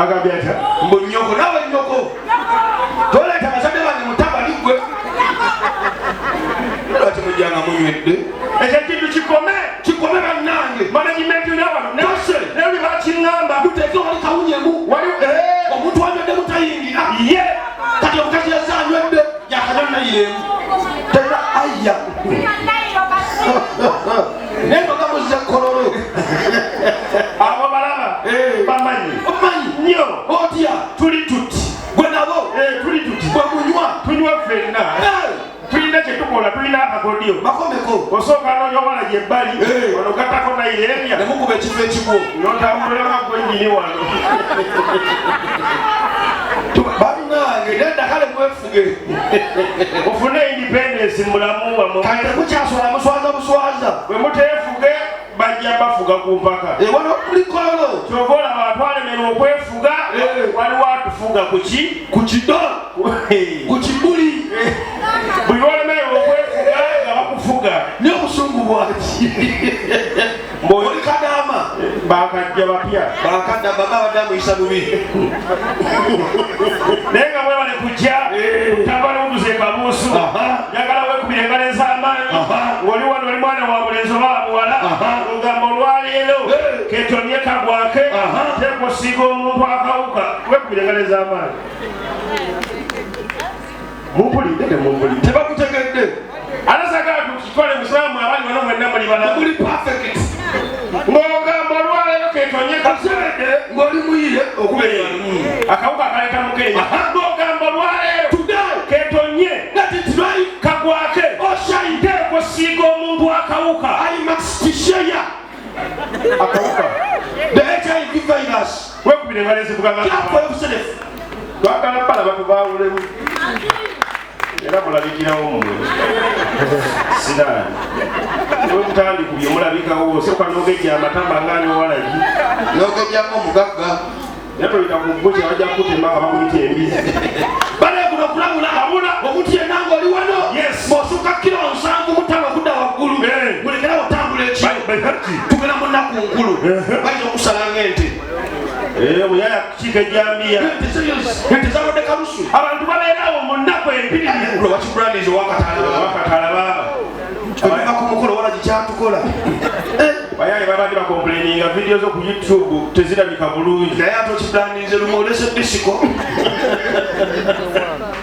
agabyata mbonyoko nawe nyoko toleta basabye bane mutaba ligwe lwaki mujjanga munywedde ekyo kintu kikome bannange management n'abantu nebi bakiŋŋamba muteeke wali kawunyemu omuntu wanywedde mutayingira ye kati omukazi yazze anywedde yakanyonnayiremu tera aya naye nogamuzze kololo abo balaba bamanyi nnyo otya tuli tuti gwe nabo tuli tuti bwe munywa tunywa ffenna tulina kyetukola tulina akakodyo bakomeko osooka n'oyowala gyebbali wano gattako nayireemya nemukuba ekifo ekigwo notambulirako gwenyini wano bannange nedda kale mwefuge ofune independence mulamu wamwe kati tekukyasobola muswaza buswaza bwe muteefuge bajja bafuga ku mpaka wano tuli kololo kyova olaba atwalemerwa okwefuga waliwo atufuga ku kido ku kibuli buli lwolemererwa okwefuga nga bakufuga ne obusungu bwaki mboli kadama bakajja bapya bakadda baba badda muyisa bubi naye nga mwebale kujja tambala obuze kabuusu njagala wekubira engalo ez'amaanyi ng'oli wano oli mwana wa bulenzi oba wa muwala olugamba olwaleero ketonye kagwake teeka osiiga omuntu akawuka wekubira engalo ez'amaanyi mumpulidde temumpulidde tebakutegedde alasagala tukikole musiramu abali wano mwenna muli balamu muli perfect ng'ogamba olwaleero ketonye kaseredde ng'oli muyiye okubeera akawuka akaleta mukenya ng'ogamba olwaleero ketonye natitirayi kagwake oshaiteeko osiiga omuntu akawuka aimaxtisheya akawuka the HIV virus wekubira engalo ezivuganga kyaffe obuserefu twagala balaba tubawulemu era mulabikirawo mumwe siraani wekutandikubye mulabikawo sekwanogeja amatamba ngaani owalagi nogejjako omugagga yatolita ku bbuki abajja kutema nga bakuyita embizi baleekuno okulabula abula omuntu yenna ng'oli wano bw'osukka kilo 7 mutano okudda waggulu mulekerawo otambula ekiro tugenda mu nnaku nkulu bayinza okusalanga ente omuyaya kukiika ejjambiya ente zabadde kalusu abantu babeerawo mu nnaku empiririvu lwakibulaniza owakatala baaba eva ku mukolo wala gikyatukola bayaye babadde bakomplaininga vidiyo zo ku YouTube tezirabika bulungi naye ate okibulanize lumu olese disiko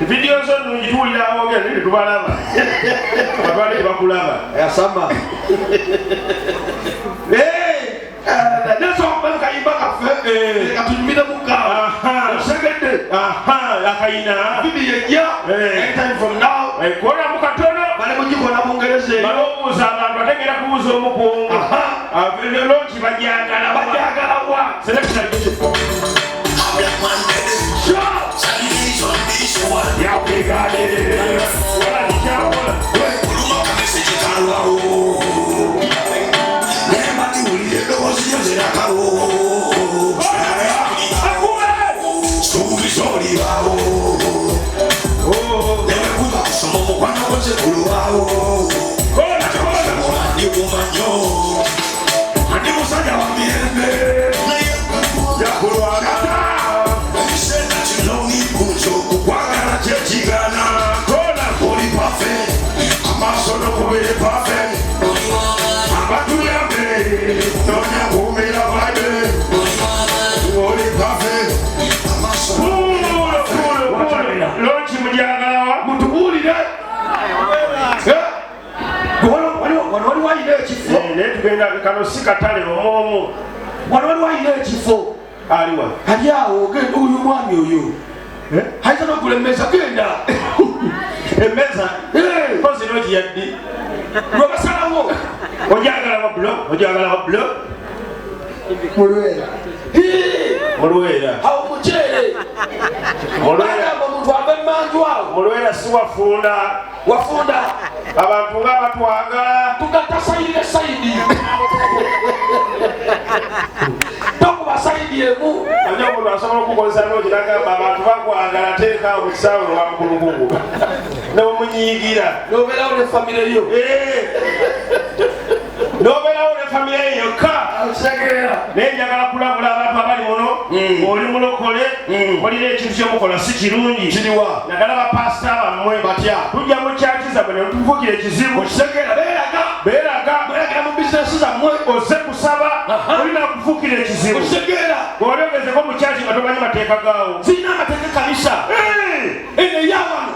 vidiyo zo nungi tuwulira awogera naye tetubalaba batwale tebakulaba yasama nesokubanga kayimba kaffe katunyumire mukawa osegedde akayina bibi yejja anytime from now kola mukatono bale mugikola mungereza eyo balowooza abantu ategera kubuuza omukungu lonki bajagalawa selekta netugenda kano si katale omwomu wano wali wayina ekifo aliwa ali awo genda oyo mwami oyo ayinza nogula emmeza genda emmeza kozi nogiyaddi lwebasalawo ojagala wa bulo mulwera awo muceere agamba omuntu ava emmanju awo mulwera si wafunda abantu nga batwagala tugatta sayidi esayidi tokuba sayidi emu anja omuntu asobola okukozesa nogiragamba abantu bakwagala teeka mu kisaawe lwamukulukugu nomunyiigira nobeerawo ne famire yo nobeerawo ne family yokka naye njagala kulabula abantu abali muno oli mulokole olina ekintu kyomukola si kirungi nagala bapasita bammwe tujja mu kyaki zammwe ne tufuukira ekizibu beeraga mu bizinesi zammwe ozze kusaba olina kufuukira ekizibu ng'olyogezeko mu kyaki nga tomanyi mateeka gaawo zirina amateeka kanisa eno eyawano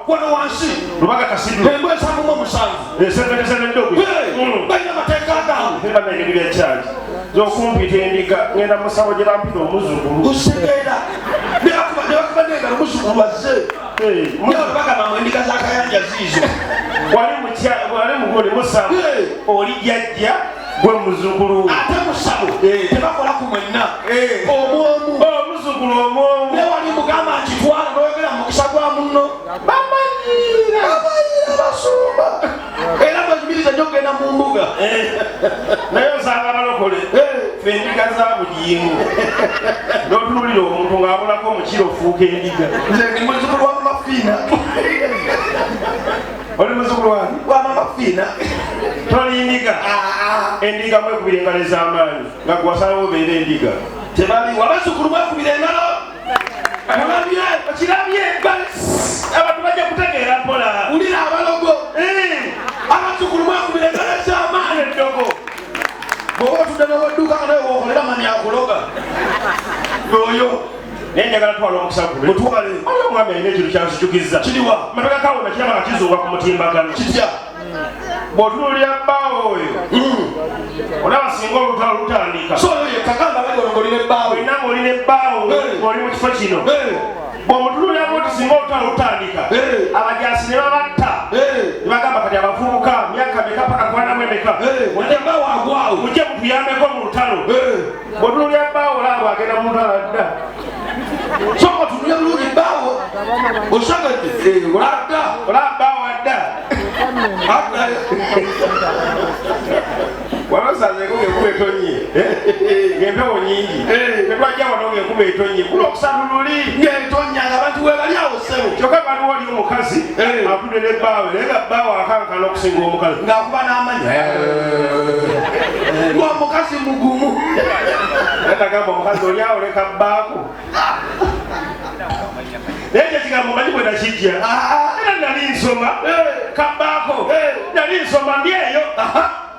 wano wansi lubaga kasidu embwa esavumu omusanvu esevendogu balina amateeka gaawo banaengeri byakyaki zokumpita endiga ngenda musawo gye bampita omuzukulu osegeera nebakuba negala omuzukulu azze bagamba endiga zakayanja ziizo wali mugole musawo oli jjajja gwe muzukulu ate musawo tebakola ku mwenna omwomu omuzukulu omwomu newali mugamba nti twala noyogera mu mukisa gwa munno bamanyiira basumba era mwezimiriza nnyo okgenda mu mbuga naye osanga abalokole fe endiga za bugiyimu n'otunuulira omuntu ng'abulako omukiro ofuuka endiga nze ndi muzukulu wa mamafiina oli muzukulu wani wamamafiina tolindiga endiga mwekubira engalo ez'amaanyi nga gwasalawo obeera endiga tebaliwo abazukulu mwekubira engalo okirabye abantu bajja kutegeera mpola ulira abalogo abazukulu mwekubira engalo ez'amaanyi eddogo bwoba otudde n'obadduka nga nawe wokolera mani akuloga oyo naye njagala twala omukisa gule mutwale oyo omwami alina ekintu kyansijukiza kiriwa matoka kawona kiraba nga kizuuka ku mutimbagano kitya bw'otunuulira bbaawo oyo olaba singa olutalo lutandika so oyo yekagamba bali olongolira ebbaawo olina ng'olina ebbaawo ng'oli mu kifo kino bw'omutunuulira bwoti singa olutalo lutandika abajaasi ne babatta ne bagamba kati abavubuka myaka meka paka kwanamu emeka ebbaawo agwawo mujje mutuyambeko mu lutalo bw'otunuulira bbaawo olaba agenda mu lutalo adda soko tunule bulungi bbaawo osagadde oladda olaba bbaawo adda walosanzeko ng'enkuba etonnye ng'empewo nyingi tetwajja wano ng'enkuba etonnye kula okusatu luli ng'etonya ng'abantu webali awo ssebo kyokka waliwo oli omukazi atudde n'ebbaawe naye nga bbaawe akankana okusinga omukazi ng'akuba n'amanya ng'omukazi mugumu natagamba omukazi oli awo leka bbaako naye ekyo kigambo manyi bwe nakijja era nali nsoma kabbaako nali nsoma ndi eyo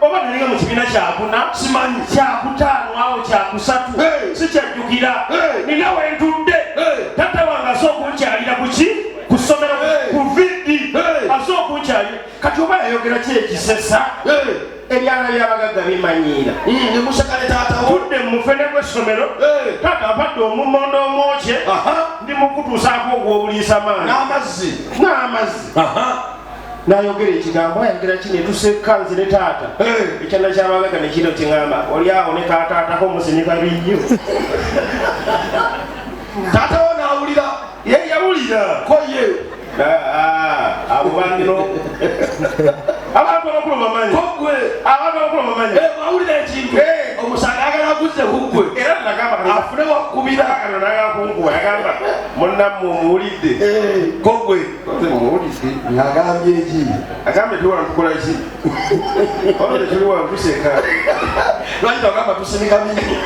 oba nalinga mu kibiina kyakuna simanyi kyakutaano awo kyakusatu sikyajjukira nina wentudde tatta wange ase okunkyalira kuki ku ssomero ku vidi ase okunkyalira kati oba yayogera ki ekisesa ebyana byabagagga bimanyiira nemusakale taatawo tudde mu mufene gw'essomero taata apadde omumondo omwokye ndi mukutuusaako ogw'obuliisa maani n'amazzi n'ayogera ekigambo ayogera ki netuseka nze ne taata ekyana kyabagagga nekino kiŋŋamba oli awo ne kataatako musinika bijjo taatawo n'awulira ye yawulira koye abo banno abantu abakulu bamanyi abantu abakulu bamanyi awulira ekintu omusaga agala aguzze kuggwe era nagamba afune wakkubira kano nagakunkuwa yagamba munnammwe omuwulidde koggwe muwulidde agambye eki agambye tuli wano tukola ki obe tuli wano tuseka lwaki togamba tusinika bingi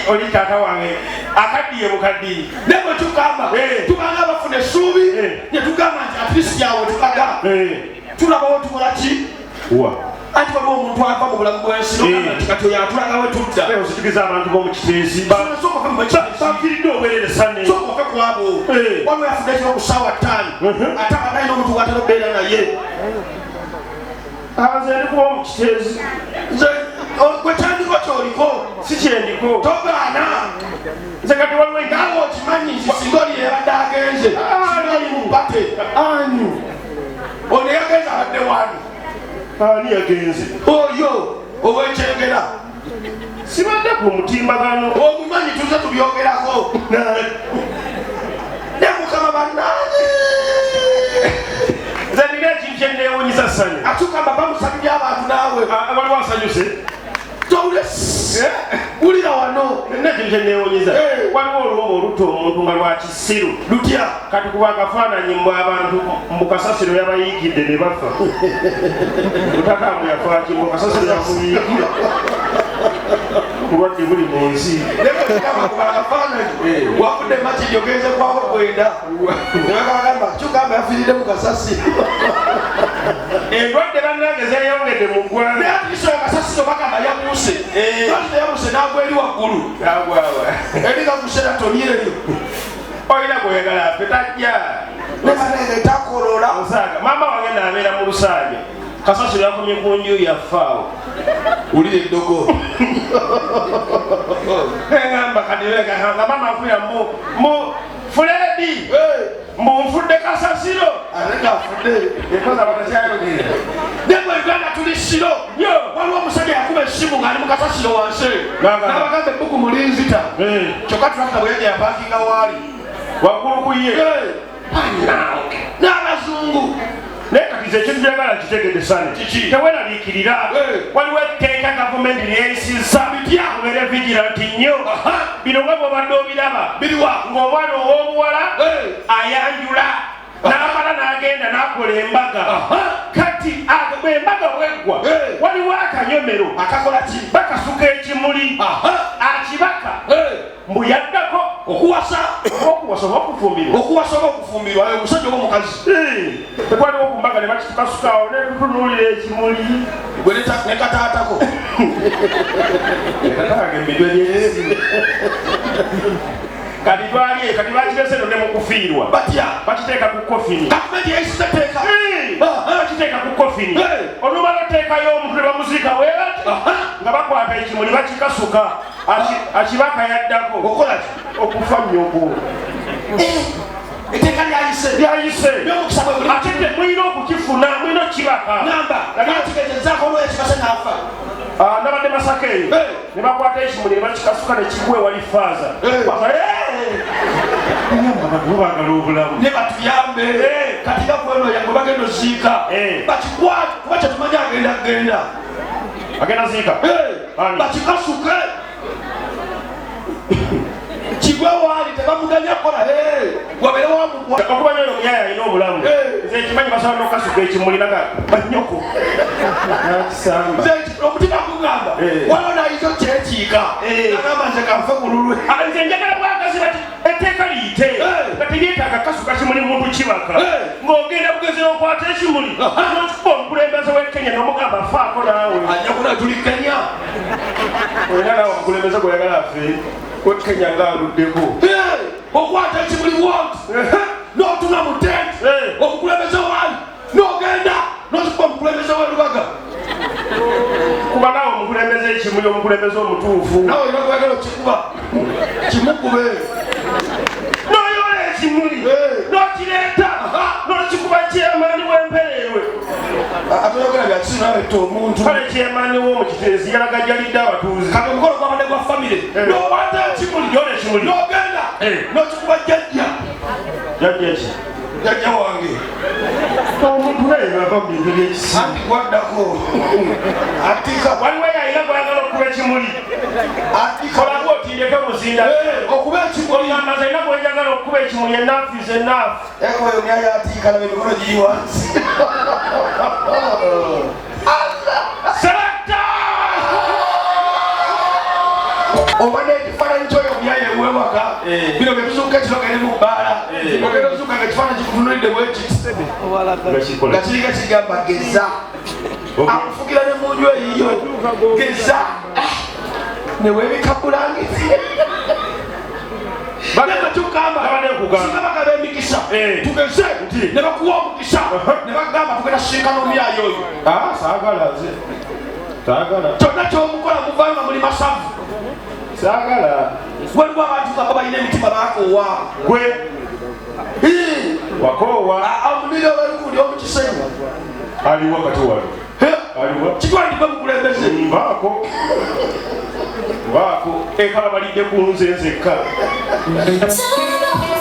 oli taata wange akaddiye bukaddiye ne bwe tugamba tubanga abafuna essuubi ne tugamba nti atlist yawe tukaga tulabawo tukola ki anti waliwo omuntu ava mu bulamu bw'ensi nogamba nti kati oyo atulaga we tudda ositukiza abantu b'omu kiteesi bafiiridde obwerere sane sokofe ku abo waliwo yafuna ekiro ku ssaawa 5 ate abadalina omuntu gwatera obeera naye nze ndikuba omu kiteesi gwetandiko kyoliko si kyendiko togaana nze kati waliwo naawe okimanyi nti singa oli yebadde agenze singa oli mu mpate ani ono yagenze abadde wani ani yagenze oyo ow'ekyengera sibadde ku mutimbagano omumanyi tuze tubyogerako ne mukama bannaani nze nina ekintu kyenneewunyisa sani atugamba bamusabibye abantu naawe waliwo asanyuse towule wulira wano wano nje neewuunyiza waliwo oluwombo olutta omuntu nga lwa kisiru lutya kati kuba akafaananyi mbw abantu mbu kasasiro yabayiikidde ne bafa mutakambu yafaaki mbu kasasiro yamuyiikira kulwadde buli mu nsi wafudde makiri ogenze kwako kwenda nebagamba kyogamba yafiiridde mu kasasiro endwadde bannange zeeyongedde mu ggwanga naye atiiso kasasiro bagamba yabuuse lwatite yabuuse n'agwa eri waggulu agwawa eri gakuseera tonieryo olina gweyagala afe tajja nebanenge takolola osaaga maama wange naabeera mu lusanja kasasiro yakomye ku nju yaffaawo ulire eddogo engamba kadiweganga mama afuira mu Fuledi munfudde kasasiro ate ngafudde ekoza batakyayogera nebo Uganda tuli siro waliwo omusajja yakuba essimu ng'ali mu kasasiro wansi n'abagamba ebbuku mulinzita kyokka tulakita bwe yajja yapakinga waali waggulu ku ye n'abazungu naye katiza ekintu kyagala kitegedde sane teweraliikirira waliwo etteeka gavumenti lyeyisizza kubeere vigilanti nnyo bino nga bwobadde obiraba biriwa ng'omwana ow'obuwala ayanjula n'amala n'agenda n'akola embaga kati embaga bweggwa waliwo akanyomero akakola ki bakasuka ekimuli akibaka mbu yaddako okuwasa oba okufumbirwa omusajja oba omukazi tekwaliwo ku mbaga ne bakitukasukaawo netutunuulira ekimuli ne kataatako ekataaga embidwe lyesi kati bakirese ne mukufiirwa batya bakiteeka ku kofini gavumenti yayisizateeka bakiteeka ku kofini olumala oteekayo omuntu ne bamuziika weebati nga bakwata ekimuli bakikasuka akibaka yaddako okola ki okufa nnyoko etteeka lyayise ate te mulina okukifuna mulina okukibaka namba nakigezezaako olwekibase naafa nabadde Masaka eyo ne bakwata ekimuli ne bakikasuka ne kigwa ewali faaza bagala obulamu ne batuyambe kati gavumenti yange bagenda oziika bakikwate kuba kyetumanya agenda ziika bakikasuke kigwe waali tebamuganya kola wabere wamugwa okubanya oyo omuyaya alina obulamu nze ekimanyi basobola n'okukasuka ekimuli naga banyoko nakisamba omutima gugamba waliwo nayinza okyekiika agamba nze kanfe bululwe nze njagala bwagazi bati etteeka liyite nga teryetaaga kasuka kimuli muntu kibaka ng'ogenda bugezera okwata ekimuli n'okikuba omukulembeze w'e Kenya n'omugamba faako naawe anyakuna tuli Kenya olina naawe omukulembeze gweyagala afe Kenya ngaaluddeko okwata ekimuli wonti n'otuna mu tenti omukulembeze waali n'ogenda n'okikuba omukulembeze w'elubaga kuba naawe omukulembeze ekimuli omukulembeze omutuufu nawe olina kwagala okikuba kimukube n'oyola ekimuli n'okireeta n'okikuba kyemaani w'empereerwe atoyogera byakisi nawe tta omuntu kale kyemaani w'omukiteezi yalaga jalidde abatuuzi kati omukolo gwabadde gwa famire n'owata ekimuli yola ekimuli n'ogenda n'okikuba jjajja jajja ki jjajja wange omuntu naye ngava mu bintu byekisi anti gwaddako atika waliwo yalina gwayagala okuba ekimuli kolanga otindeko muzinda okuba ekimuli ogamba nze alina gwenjagala okuba ekimuli enaafu ze enaafu ekoyo myayo atiika na emikono giri wansi selekta oba n'ekifaananyi kyoyo omuyaya ewewaka bino byetuzuuka ekisoka eri mu bbaala ogenda ozuuka nga ekifaananyi kikutunulidde bwekiti nga kirika kigamba geza akufugira ne mu nju eyiyo geza neweebika bulangizi bagenda tukamba singa bagaba emikisa tugeze ne bakuwa omukisa ne bagamba tugenda sinkana omuyaya oyo saagala nze saagala kyonna kyomukola muvaayo nga muli masavu saagala waliwo abantu nga balina emitima bakoowa gwe wakoowa amunire owerukundi omukisenyi aliwo kati wano aliwo kitwandibwe mukulembeze mbaako ekala balidde ku nze nzekka